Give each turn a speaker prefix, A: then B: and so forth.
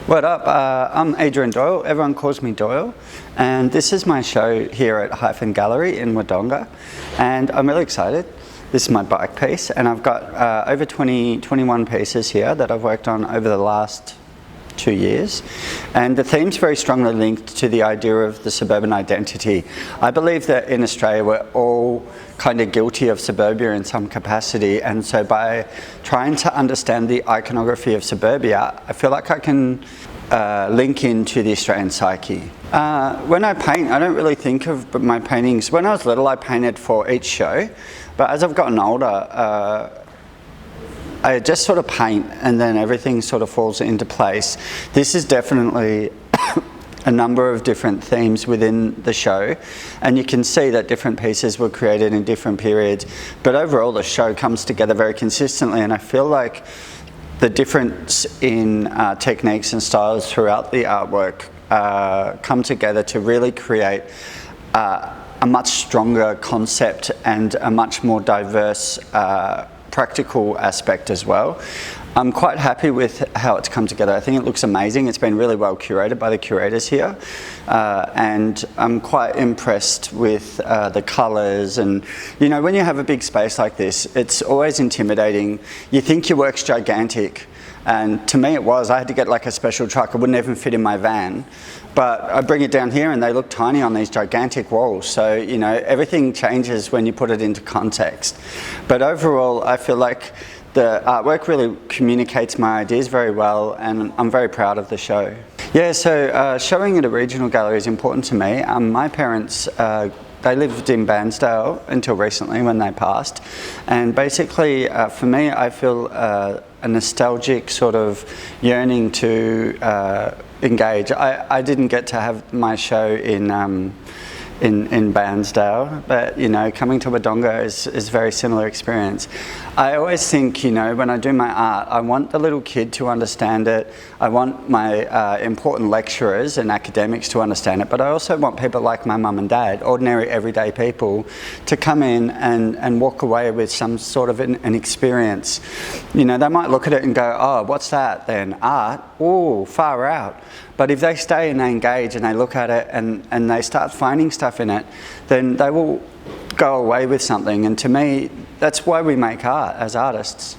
A: What up? I'm Adrian Doyle. Everyone calls me Doyle, and this is my show here at Artspace Gallery in Wodonga, and I'm really excited. This is my bike piece, and I've got over 21 pieces here that I've worked on over the last 2 years, and the theme's very strongly linked to the idea of the suburban identity. I believe that in Australia we're all kind of guilty of suburbia in some capacity, and so by trying to understand the iconography of suburbia, I feel like I can link into the Australian psyche. When I paint, I don't really think of my paintings. When I was little, I painted for each show, but as I've gotten older, I just sort of paint and then everything sort of falls into place. This is definitely a number of different themes within the show, and you can see that different pieces were created in different periods, but overall the show comes together very consistently, and I feel like the difference in techniques and styles throughout the artwork come together to really create a much stronger concept and a much more diverse practical aspect as well. I'm quite happy with how it's come together. I think it looks amazing. It's been really well curated by the curators here, and I'm quite impressed with the colours. And you know, when you have a big space like this, it's always intimidating. You think your work's gigantic, and to me it was. I had to get like a special truck. It wouldn't even fit in my van, but I bring it down here and they look tiny on these gigantic walls. So you know, everything changes when you put it into context. But overall, I feel like the artwork really communicates my ideas very well, and I'm very proud of the show. Yeah, so showing at a regional gallery is important to me. My parents, they lived in Bairnsdale until recently when they passed, and basically for me I feel a nostalgic sort of yearning to engage. I didn't get to have my show in Bairnsdale, but you know, coming to Wodonga is a very similar experience. I always think, you know, when I do my art, I want the little kid to understand it. I want my important lecturers and academics to understand it, but I also want people like my mum and dad, ordinary everyday people, to come in and walk away with some sort of an experience. You know, they might look at it and go, oh, what's that then? Art? Oh, far out. But if they stay and they engage and they look at it and they start finding stuff in it, then they will go away with something. And to me, that's why we make art as artists.